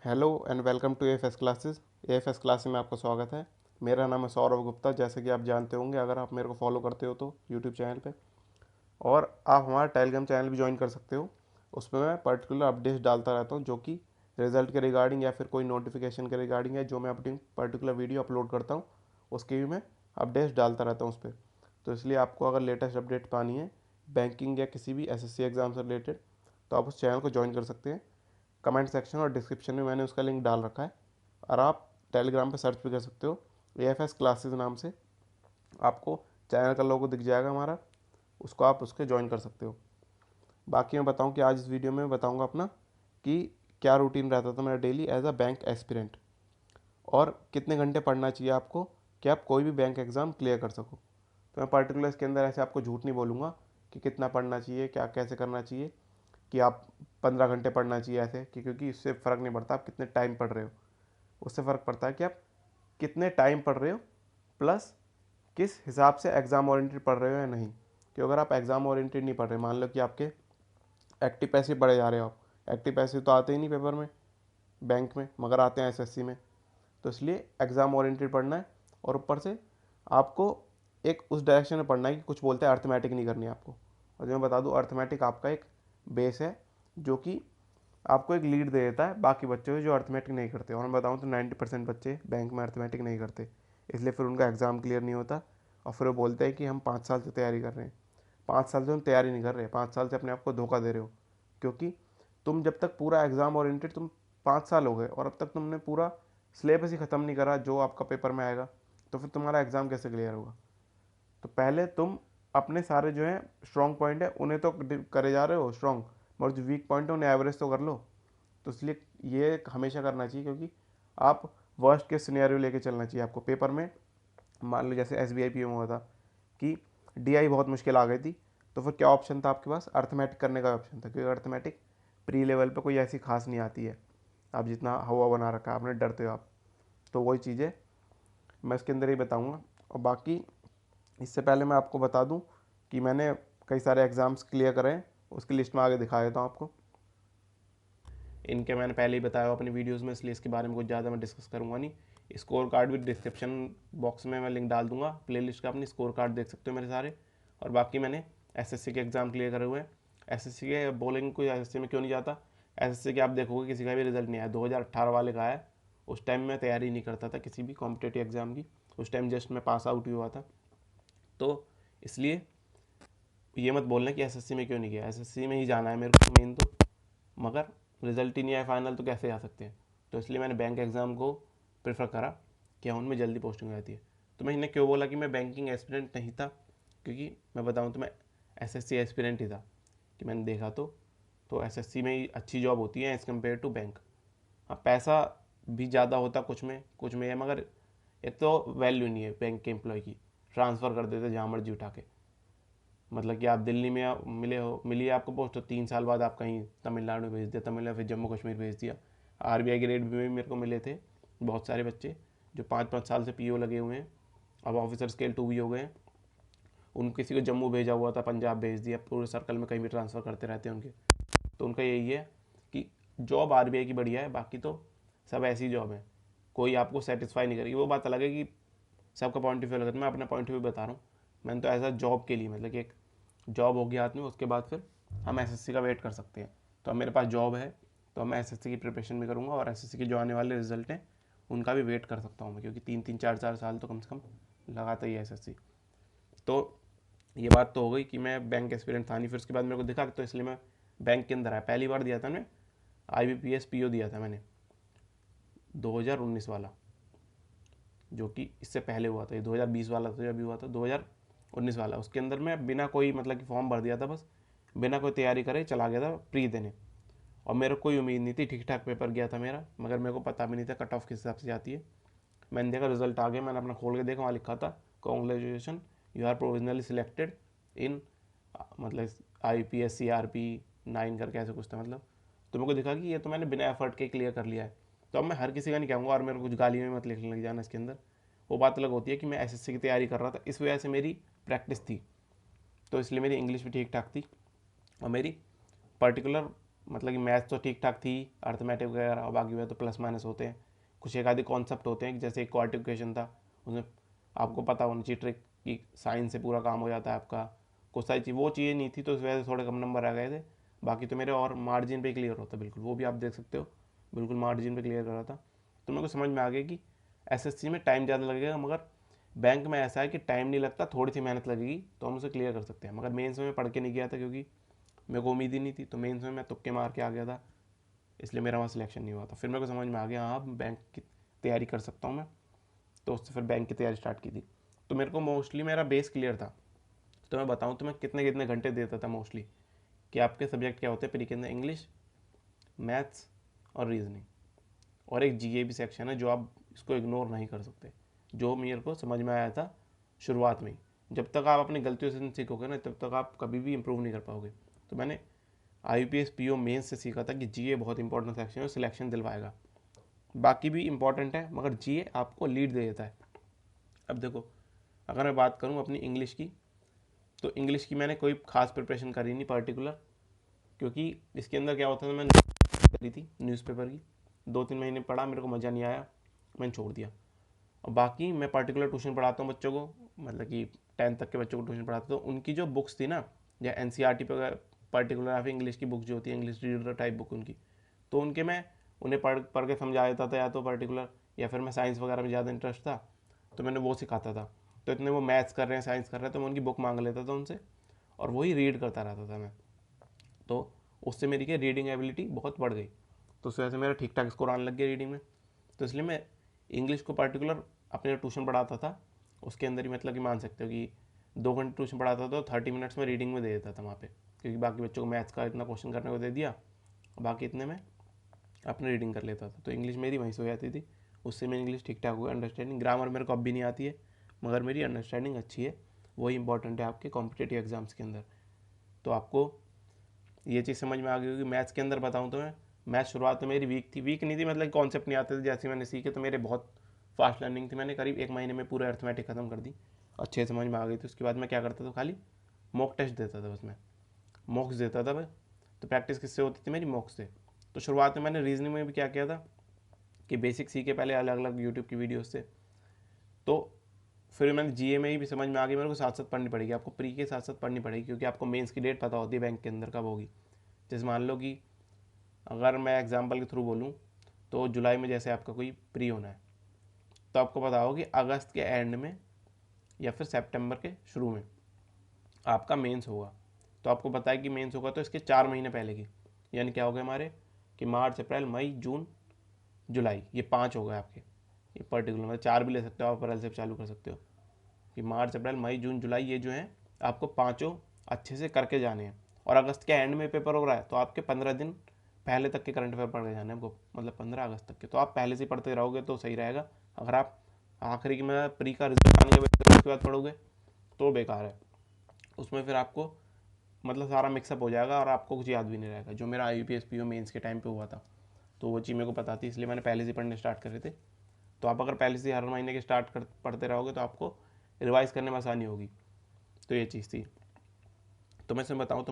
Hello and welcome to AFS classes. AFS classes में आपका स्वागत है। मेरा नाम है सौरभ गुप्ता। जैसे कि आप जानते होंगे, अगर आप मेरे को फॉलो करते हो तो यूट्यूब चैनल पे, और आप हमारा टेलीग्राम चैनल भी ज्वाइन कर सकते हो। उसमें मैं पर्टिकुलर अपडेट्स डालता रहता हूँ, जो कि रिजल्ट के रिगार्डिंग या फिर कोई नोटिफिकेशन के रिगार्डिंग है। जो मैं अपनी पर्टिकुलर वीडियो अपलोड करता हूँ उसकी भी मैं अपडेट्स डालता रहता हूँ उस पर। तो इसलिए आपको अगर लेटेस्ट अपडेट पानी है बैंकिंग या किसी भी एसएससी एग्ज़ाम से रिलेटेड, तो आप उस चैनल को ज्वाइन कर सकते हैं। कमेंट सेक्शन और डिस्क्रिप्शन में मैंने उसका लिंक डाल रखा है, और आप टेलीग्राम पे सर्च भी कर सकते हो एएफएस क्लासेस नाम से। आपको चैनल का लोगो दिख जाएगा हमारा, उसको आप उसके ज्वाइन कर सकते हो। बाकी मैं बताऊं कि आज इस वीडियो में बताऊंगा अपना कि क्या रूटीन रहता था मेरा daily as a bank aspirant, और कितने घंटे पढ़ना चाहिए आपको कि आप कोई भी बैंक एग्ज़ाम क्लियर कर सको। तो मैं पर्टिकुलर इसके अंदर ऐसे आपको झूठ नहीं बोलूँगा कि कितना पढ़ना चाहिए, क्या कैसे करना चाहिए, कि आप 15 घंटे पढ़ना चाहिए ऐसे, क्योंकि इससे फ़र्क नहीं पड़ता आप कितने टाइम पढ़ रहे हो। उससे फ़र्क पड़ता है कि आप कितने टाइम पढ़ रहे हो, प्लस किस हिसाब से एग्ज़ाम ओरिएंटेड पढ़ रहे हो या नहीं। कि अगर आप एग्ज़ाम ओरिएंटेड नहीं पढ़ रहे, मान लो कि आपके एक्टिव पैसे पढ़े जा रहे हो, आप एक्टिव पैसे तो आते ही नहीं पेपर में बैंक में, मगर आते हैं एसएससी में। तो इसलिए एग्ज़ाम ओरिएंटेड पढ़ना है, और ऊपर से आपको एक उस डायरेक्शन में पढ़ना है कि कुछ बोलते हैं अर्थमेटिक नहीं करनी है आपको। और जो मैं बता दूँ, अर्थमेटिक आपका एक बेस है जो कि आपको एक लीड दे देता है बाकी बच्चों से जो अर्थमेटिक नहीं करते। और मैं बताऊँ तो 90% बच्चे बैंक में अर्थमेटिक नहीं करते, इसलिए फिर उनका एग्ज़ाम क्लियर नहीं होता। और फिर वो बोलते हैं कि हम 5 साल से तैयारी कर रहे हैं। 5 साल से तुम तैयारी नहीं कर रहे, 5 साल से अपने आप को धोखा दे रहे हो। क्योंकि तुम जब तक पूरा एग्ज़ाम ओरिएंटेड, तुम 5 साल हो गए और अब तक तुमने पूरा सिलेबस ही ख़त्म नहीं करा जो आपका पेपर में आएगा, तो फिर तुम्हारा एग्ज़ाम कैसे क्लियर होगा। तो पहले तुम अपने सारे जो है स्ट्रॉन्ग पॉइंट है उन्हें तो करे जा रहे हो स्ट्रॉन्ग, और जो वीक पॉइंट है उन्हें एवरेज तो कर लो। तो इसलिए ये हमेशा करना चाहिए, क्योंकि आप वर्स्ट केस सिनेरियो लेके चलना चाहिए आपको पेपर में। मान लो जैसे एस बी आई पी में हुआ था कि डी आई बहुत मुश्किल आ गई थी, तो फिर क्या ऑप्शन था आपके पास, अर्थमेटिक करने का ऑप्शन था, क्योंकि अर्थमेटिक प्री लेवल पे कोई ऐसी खास नहीं आती है। आप जितना हवा बना रखा है आपने, डरते हो आप। तो वही चीज़ें मैं इसके अंदर ही बताऊँगा। और बाकी इससे पहले मैं आपको बता दूं कि मैंने कई सारे एग्ज़ाम्स क्लियर करे हैं, उसकी लिस्ट में आगे दिखा देता हूँ आपको। इनके मैंने पहले ही बताया अपनी वीडियोज़ में, इसलिए इसके बारे में कुछ ज़्यादा मैं डिस्कस करूँगा नहीं। स्कोर कार्ड भी डिस्क्रिप्शन बॉक्स में मैं लिंक डाल दूंगा, प्लेलिस्ट का अपनी स्कोर कार्ड देख सकते हो मेरे सारे। और बाकी मैंने एसएससी के एग्ज़ाम क्लियर करे हुए हैं। एसएससी के बोलेंगे कोई एसएससी में क्यों नहीं जाता, एसएससी के आप देखोगे किसी का भी रिजल्ट नहीं आया। 2018 वाले का है, उस टाइम मैं तैयारी नहीं करता था किसी भी कॉम्पिटेटिव एग्ज़ाम की, उस टाइम जस्ट मैं पास आउट ही हुआ था। तो इसलिए ये मत बोलना कि एसएससी में क्यों नहीं गया, एसएससी में ही जाना है मेरे को मेन तो, मगर रिजल्ट ही नहीं आया फाइनल तो कैसे आ सकते हैं। तो इसलिए मैंने बैंक एग्ज़ाम को प्रेफर करा कि उनमें जल्दी पोस्टिंग हो जाती है। तो मैं इन्हें क्यों बोला कि मैं बैंकिंग एस्पिरेंट नहीं था, क्योंकि मैं बताऊँ तो मैं एसएससी एस्पिरेंट ही था। कि मैंने देखा तो एसएससी में ही अच्छी जॉब होती है एज़ कम्पेयर टू बैंक। हाँ, पैसा भी ज़्यादा होता कुछ में है, मगर एक तो वैल्यू नहीं है बैंक के एम्प्लॉय की, ट्रांसफ़र कर देते जहाँ मर्जी उठा के। मतलब कि आप दिल्ली में मिली है आपको पोस्ट, तो 3 साल बाद आप कहीं तमिलनाडु भेज दिया, तमिलनाडु फिर जम्मू कश्मीर भेज दिया। आरबीआई के रेट भी मेरे को मिले थे बहुत सारे बच्चे जो 5-5 साल से पीओ लगे हुए हैं, अब ऑफिसर स्केल 2 भी हो गए हैं। उन किसी को जम्मू भेजा हुआ था, पंजाब भेज दिया, पूरे सर्कल में कहीं भी ट्रांसफ़र करते रहते हैं उनके। तो उनका यही है कि जॉब आरबीआई की बढ़िया है, बाकी तो सब ऐसी जॉब है, कोई आपको सेटिस्फाई नहीं करेगी। वो बात अलग है कि सबका पॉइंट ऑफ व्यू अलग है, मैं अपना पॉइंट ऑफ व्यू बता रहा हूँ। मैंने तो ऐसा जॉब के लिए, मतलब कि एक जॉब होगी हाथ में, उसके बाद फिर हम एसएससी का वेट कर सकते हैं। तो अब मेरे पास जॉब है, तो मैं एसएससी की प्रिपरेशन भी करूँगा, और एसएससी के जो आने वाले रिजल्ट हैं उनका भी वेट कर सकता हूँ मैं, क्योंकि 3-3 4-4 साल तो कम से कम लगाता ही है एसएससी। तो ये बात तो हो गई कि मैं बैंक एक्सपीरियंस था नहीं, फिर उसके बाद मेरे को दिखा, तो इसलिए मैं बैंक के अंदर आया। पहली बार दिया था मैंने IBPS PO दिया था मैंने, 2019 वाला, जो कि इससे पहले हुआ था। ये 2020 वाला तो अभी हुआ था 2019 वाला। उसके अंदर मैं बिना कोई मतलब कि फॉर्म भर दिया था, बस बिना कोई तैयारी करे चला गया था प्री देने। और मेरे को कोई उम्मीद नहीं थी, ठीक ठाक पेपर गया था मेरा, मगर मेरे को पता भी नहीं था कट ऑफ किस हिसाब से जाती है। मैंने देखा रिजल्ट आ गया, मैंने अपना खोल के देखा, वहाँ लिखा था congratulation, you are provisionally selected in, मतलब IPS CRP 9 करके ऐसे कुछ था मतलब। तो मेरे को दिखा कि ये तो मैंने बिना एफर्ट के क्लियर कर लिया है। तो अब मैं हर किसी का नहीं कहूँगा, और मेरे को कुछ गाली में मत लिखने लग जाना इसके अंदर। वो बात अलग होती है कि मैं एसएससी की तैयारी कर रहा था, इस वजह से मेरी प्रैक्टिस थी, तो इसलिए मेरी इंग्लिश भी ठीक ठाक थी, और मेरी पर्टिकुलर मतलब कि मैथ्स तो ठीक ठाक थी, अर्थमेटिक वगैरह, और बाकी वह तो प्लस माइनस होते हैं। कुछ एक आधे कॉन्सेप्ट होते हैं, जैसे एक क्वाड्रेटिक इक्वेशन था, उसमें आपको पता होना चाहिए ट्रिक कि साइन से पूरा काम हो जाता है आपका। कुछ सारी चीज़ वो चीज़ें नहीं थी, तो इस वजह से थोड़े कम नंबर आ गए थे। बाकी तो मेरे और मार्जिन पे क्लियर होता बिल्कुल, वो भी आप देख सकते हो, बिल्कुल मार्जिन पे क्लियर कर रहा था। तो मेरे को समझ में आ गया कि एसएससी में टाइम ज़्यादा लगेगा, मगर बैंक में ऐसा है कि टाइम नहीं लगता, थोड़ी सी मेहनत लगेगी तो हम उसे क्लियर कर सकते हैं। मगर मेंस में पढ़ के नहीं गया था, क्योंकि मेरे को उम्मीद ही नहीं थी, तो मेंस में मैं तुक्के मार के आ गया था, इसलिए मेरा वहाँ सिलेक्शन नहीं हुआ था। फिर मेरे को समझ में आ गया हाँ बैंक की तैयारी कर सकता हूँ मैं, तो उससे फिर बैंक की तैयारी स्टार्ट की थी। तो मेरे को मोस्टली मेरा बेस क्लियर था। तो मैं बताऊँ तो मैं कितने कितने घंटे देता था मोस्टली, कि आपके सब्जेक्ट क्या होते हैं प्री के अंदर, इंग्लिश, मैथ्स और रीजनिंग, और एक जीए भी सेक्शन है जो आप इसको इग्नोर नहीं कर सकते, जो मेरे को समझ में आया था शुरुआत में ही। जब तक आप अपनी गलतियों से नहीं सीखोगे ना, तब तक आप कभी भी इंप्रूव नहीं कर पाओगे। तो मैंने IUPAC PO मेंस से सीखा था कि जीए बहुत इंपॉर्टेंट सेक्शन है, सिलेक्शन दिलवाएगा। बाकी भी इंपॉर्टेंट है, मगर जीए आपको लीड दे देता है। अब देखो, अगर मैं बात करूँ अपनी इंग्लिश की, तो इंग्लिश की मैंने कोई खास प्रिपरेशन करी नहीं पर्टिकुलर, क्योंकि इसके अंदर क्या होता था, मैंने करी थी न्यूज़पेपर की, 2-3 महीने पढ़ा, मेरे को मज़ा नहीं आया, मैंने छोड़ दिया। और बाकी मैं पर्टिकुलर ट्यूशन पढ़ाता हूँ बच्चों को, मतलब कि 10th तक के बच्चों को ट्यूशन पढ़ाता हूँ, तो उनकी जो बुक्स थी ना, या NCERT पे पर्टिकुलर या फिर इंग्लिश की बुक जो होती है, इंग्लिश रीडर टाइप बुक उनकी, तो उनके मैं उन्हें पढ़ पढ़ के समझा देता था, या तो पर्टिकुलर, या फिर मैं साइंस वगैरह में ज़्यादा इंटरेस्ट था तो मैंने वो सिखाता था। तो इतने वो मैथ्स कर रहे हैं, साइंस कर रहे हैं, तो मैं उनकी बुक मांग लेता था उनसे, और वही रीड करता रहता था मैं। तो उससे मेरी क्या रीडिंग एबिलिटी बहुत बढ़ गई, तो उस वजह से मेरा ठीक ठाक स्कोर आने लग गया रीडिंग में। तो इसलिए मैं इंग्लिश को पर्टिकुलर अपने ट्यूशन पढ़ाता था, उसके अंदर ही मतलब कि मान सकते हो कि 2 घंटे ट्यूशन पढ़ाता था, तो 30 मिनट्स में रीडिंग में दे देता था वहाँ पे, क्योंकि बाकी बच्चों को मैथ्स का इतना क्वेश्चन करने को दे दिया, बाकी इतने में अपने रीडिंग कर लेता था। तो इंग्लिश मेरी वहीं से हो जाती थी, उससे मेरी इंग्लिश ठीक ठाक हुई। अंडरस्टैंडिंग, ग्रामर मेरे को अब भी नहीं आती है, मगर मेरी अंडरस्टैंडिंग अच्छी है, वही इंपॉर्टेंट है आपके कॉम्पिटेटिव एग्जाम्स के अंदर। तो आपको ये चीज़ समझ में आ गई होगी। मैथ्स के अंदर बताऊँ तो मैं, मैथ शुरुआत में मेरी वीक थी, वीक नहीं थी मतलब कॉन्सेप्ट नहीं आते थे, जैसे मैंने सीखे तो मेरे बहुत फास्ट लर्निंग थी, मैंने करीब 1 महीने में पूरा अर्थमेटिक खत्म कर दी, अच्छे समझ में आ गई थी। उसके बाद मैं क्या करता था, खाली मॉक टेस्ट देता था, बस मैं मॉक्स देता था मैं। तो प्रैक्टिस किससे होती थी मेरी, मॉक्स से। तो शुरुआत में मैंने रीजनिंग में भी क्या किया था कि बेसिक सीखे पहले अलग अलग यूट्यूब की वीडियोस से, तो फिर मैंने जीए में ही भी समझ में आ गई, मेरे को साथ साथ पढ़नी पड़ेगी, आपको प्री के साथ साथ पढ़नी पड़ेगी, क्योंकि आपको मेंस की डेट पता होती है बैंक के अंदर कब होगी। जैसे मान लो कि अगर मैं एग्जांपल के थ्रू बोलूँ, तो जुलाई में जैसे आपका कोई प्री होना है, तो आपको पता होगा कि अगस्त के एंड में या फिर सितंबर के शुरू में आपका मेंस होगा। तो आपको पता है कि मेंस होगा, तो इसके 4 महीने पहले की, यानी क्या हो गए हमारे कि मार्च, अप्रैल, मई, जून, जुलाई, ये 5 हो गए आपके, ये पर्टिकुलर मतलब 4 भी ले सकते हो आप, अप्रैल से चालू कर सकते हो कि मार्च, अप्रैल, मई, जून, जुलाई, ये जो है आपको पाँचों अच्छे से करके जाने हैं। और अगस्त के एंड में पेपर हो रहा है, तो आपके 15 दिन पहले तक के करंट अफेयर पढ़ के जाने हैं आपको, मतलब 15 अगस्त तक के। तो आप पहले से पढ़ते रहोगे तो सही रहेगा। अगर आप आखिरी की मैं प्री का रिजल्ट आने के बाद उसके बाद पढ़ोगे तो बेकार है, उसमें फिर आपको मतलब सारा मिक्सअप हो जाएगा और आपको कुछ याद भी नहीं रहेगा, जो मेरा IUPAC PO मेंस के टाइम पे हुआ था। तो वो चीज़ मेरे को पता थी, इसलिए मैंने पहले से पढ़ने स्टार्ट करे थे। तो आप अगर पहले से हर महीने के स्टार्ट कर पढ़ते रहोगे तो आपको रिवाइज करने में आसानी होगी। तो ये चीज़ थी। तो मैं इसमें बताऊँ तो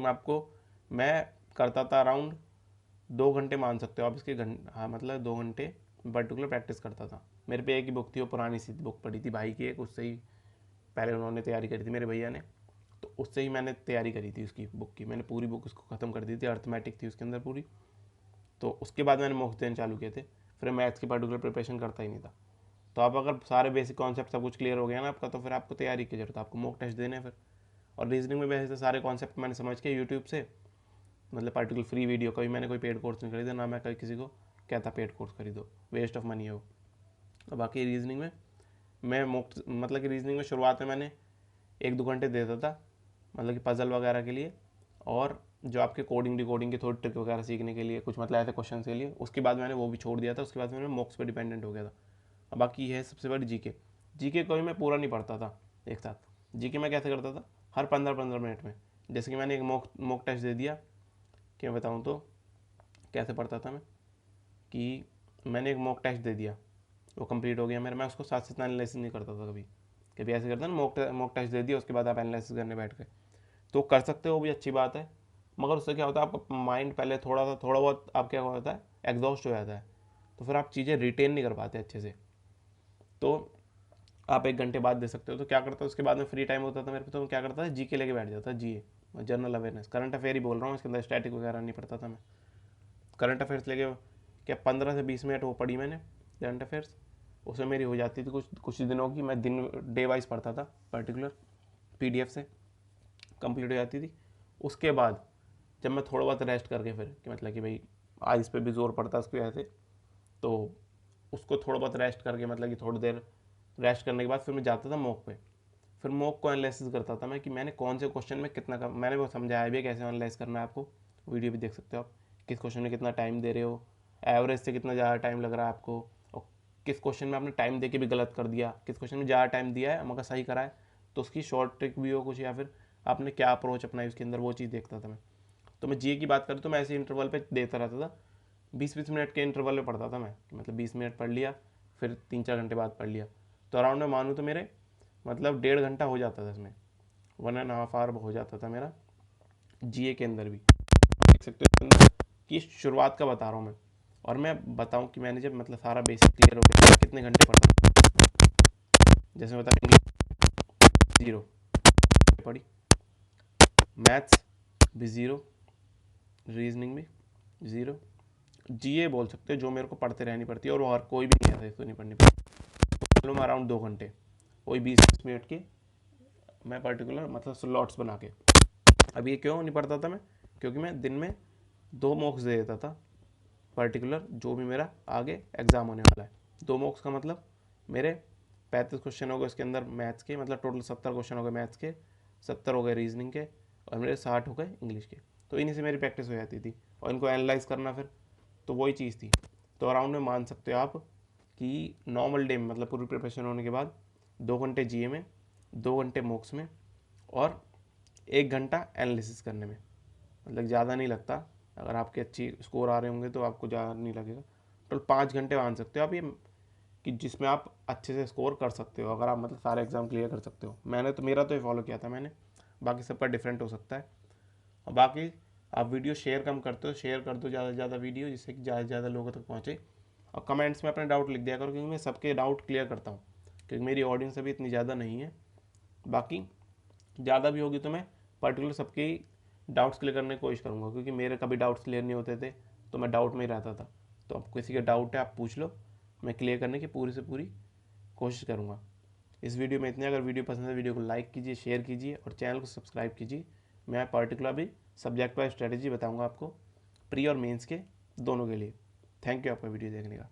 मैं करता था अराउंड 2 घंटे, मान सकते हो आप इसके घंटे, हाँ मतलब 2 घंटे पर्टिकुलर प्रैक्टिस करता था। मेरे पे एक ही बुक थी, वो पुरानी सी बुक पड़ी थी भाई की एक, उससे ही पहले उन्होंने तैयारी करी थी मेरे भैया ने, तो उससे ही मैंने तैयारी करी थी उसकी बुक की, मैंने पूरी बुक उसको ख़त्म कर दी थी, अर्थमेटिक थी उसके अंदर पूरी। तो उसके बाद मैंने मॉक देने चालू किए थे, फिर मैथ्स की पर्टिकुलर प्रिपरेशन करता ही नहीं था। तो आप अगर सारे बेसिक कॉन्सेप्ट सब कुछ क्लियर हो गया ना आपका, तो फिर आपको तैयारी की जरूरत है, आपको मॉक टेस्ट देने फिर। और रीजनिंग में वैसे सारे कॉन्सेप्ट मैंने समझ के यूट्यूब से, मतलब पार्टिकुलर फ्री वीडियो, कभी मैंने कोई पेड कोर्स नहीं खरीदा, ना मैं कभी किसी को कहता पेड कोर्स खरीदो, वेस्ट ऑफ मनी है वो। और बाकी रीजनिंग में मैं मतलब कि रीजनिंग में शुरुआत में मैंने 1-2 घंटे देता था, मतलब कि पजल वगैरह के लिए, और जो आपके कोडिंग डिकोडिंग की थोड़ी ट्रिक वगैरह सीखने के लिए, कुछ मतलब ऐसे क्वेश्चन के लिए। उसके बाद मैंने वो भी छोड़ दिया था, उसके बाद मैंने मॉक्स पे डिपेंडेंट हो गया था। और बाकी ये है सबसे बड़ी जीके। जीके को भी मैं पूरा नहीं पढ़ता था एक साथ। जीके मैं कैसे करता था, हर 15-15 मिनट में, जैसे कि मैंने एक मॉक टेस्ट दे दिया, कि मैं बताऊँ तो कैसे पढ़ता था मैं, कि मैंने एक मॉक टेस्ट दे दिया, वो कंप्लीट हो गया मेरा, मैं उसको साथ साथ एनालिसिस नहीं करता था कभी। कभी ऐसे करता ना, मॉक टेस्ट दे दिया उसके बाद आप एनालिसिस करने बैठ गए, तो कर सकते हो, वो भी अच्छी बात है, मगर उससे क्या होता है, आपका माइंड पहले थोड़ा बहुत आप क्या होता है, एग्जॉस्ट हो जाता है, तो फिर आप चीज़ें रिटेन नहीं कर पाते अच्छे से। तो आप 1 घंटे बाद दे सकते हो। तो क्या करता है, उसके बाद में फ्री टाइम होता था मेरे को, तो मैं क्या करता था, जीके लेके बैठ जाता, जीए जनरल अवेयरनेस, करंट अफेयर ही बोल रहा हूँ, इसके अंदर स्टैटिक वगैरह नहीं पढ़ता था मैं। करंट अफेयर्स लेके क्या 15 से 20 मिनट वो पढ़ी मैंने करंट अफेयर्स, उसमें मेरी हो जाती थी कुछ दिनों की, मैं दिन डे वाइज पढ़ता था पर्टिकुलर, पीडीएफ से कंप्लीट हो जाती थी। उसके बाद जब मैं थोड़ा बहुत रेस्ट करके फिर कि मतलब कि भाई आज इस पर भी जोर पड़ता है उसकी वजह से, तो उसको थोड़ा बहुत रेस्ट करके मतलब कि थोड़ी देर रेस्ट करने के बाद फिर मैं जाता था मॉक पे। फिर मॉक को एनालिसिस करता था मैं कि मैंने कौन से क्वेश्चन में कितना का, मैंने वो समझाया भी है कैसे एनालाइज करना है आपको, वीडियो भी देख सकते हो आप, किस क्वेश्चन में कितना टाइम दे रहे हो, एवरेज से कितना ज़्यादा टाइम लग रहा है आपको, और किस क्वेश्चन में आपने टाइम दे के भी गलत कर दिया, किस क्वेश्चन में ज़्यादा टाइम दिया है मगर सही करा है, तो उसकी शॉर्ट ट्रिक भी हो कुछ, या फिर आपने क्या अप्रोच अपनाई उसके अंदर, वो चीज़ देखता था मैं। तो मैं जीए की बात करूँ तो मैं ऐसे इंटरवल पे देता रहता था, 20-20 मिनट के इंटरवल में पढ़ता था मैं, मतलब 20 मिनट पढ़ लिया, फिर 3-4 घंटे बाद पढ़ लिया, तो अराउंड में मानूँ तो मेरे मतलब 1.5 घंटा हो जाता था इसमें, 1.5 आवर हो जाता था मेरा जीए के अंदर भी। देख सकते हो इसके अंदर कि शुरुआत का बता रहा हूँ मैं, और मैं बताऊँ कि मैंने जब मतलब सारा बेसिक क्लियर हो गया कितने घंटे पढ़ा, जैसे बता इंग्लिश 0 पढ़ी, मैथ्स भी 0, रीजनिंग भी 0, जीए बोल सकते हो जो मेरे को पढ़ते रहनी पड़ती है, और वो हर कोई भी नहीं आता इसको नहीं पढ़नी पड़ती। तो मैं अराउंड 2 घंटे वही 20 मिनट के मैं पर्टिकुलर मतलब स्लॉट्स बना के। अब ये क्यों नहीं पढ़ता था मैं, क्योंकि मैं दिन में 2 मॉक्स दे देता था पर्टिकुलर, जो भी मेरा आगे एग्ज़ाम होने वाला है। 2 मॉक्स का मतलब मेरे 35 क्वेश्चन हो गए उसके अंदर मैथ्स के, मतलब टोटल 70 क्वेश्चन हो गए मैथ्स के, 70 हो गए रीजनिंग के, और मेरे 60 हो गए इंग्लिश के। तो इन्हीं से मेरी प्रैक्टिस हो जाती थी, और इनको एनालाइज करना फिर, तो वही चीज़ थी। तो अराउंड में मान सकते हो आप कि नॉर्मल डे में मतलब पूरी प्रिपरेशन होने के बाद 2 घंटे जीए में, 2 घंटे मॉक्स में, और 1 घंटा एनालिसिस करने में, मतलब ज़्यादा नहीं लगता। अगर आपके अच्छी स्कोर आ रहे होंगे तो आपको ज़्यादा नहीं लगेगा। टोटल 5 घंटे मान सकते हो आप ये, कि जिसमें आप अच्छे से स्कोर कर सकते हो, अगर आप मतलब सारे एग्ज़ाम क्लियर कर सकते हो। मैंने तो मेरा तो ये फॉलो किया था मैंने, बाकी सबका डिफरेंट हो सकता है। और बाकी आप वीडियो शेयर कम करते हो, शेयर कर दो ज़्यादा से ज़्यादा वीडियो, जिससे कि ज़्यादा से ज़्यादा लोगों तक पहुँचे। और कमेंट्स में अपने डाउट लिख दिया करो, क्योंकि मैं सबके डाउट क्लियर करता हूँ, क्योंकि मेरी ऑडियंस अभी इतनी ज़्यादा नहीं है। बाकी ज़्यादा भी होगी तो मैं पर्टिकुलर सबके डाउट्स क्लियर करने की कोशिश करूँगा, क्योंकि मेरे कभी डाउट्स क्लियर नहीं होते थे, तो मैं डाउट में ही रहता था। तो अब किसी का डाउट है आप पूछ लो, मैं क्लियर करने की पूरी से पूरी कोशिश करूँगा। इस वीडियो में इतने। अगर वीडियो पसंद है वीडियो को लाइक कीजिए, शेयर कीजिए, और चैनल को सब्सक्राइब कीजिए। मैं पर्टिकुलर भी सब्जेक्ट वाइज स्ट्रेटेजी बताऊँगा आपको, प्री और मेंस के दोनों के लिए। थैंक यू आपका वीडियो देखने का।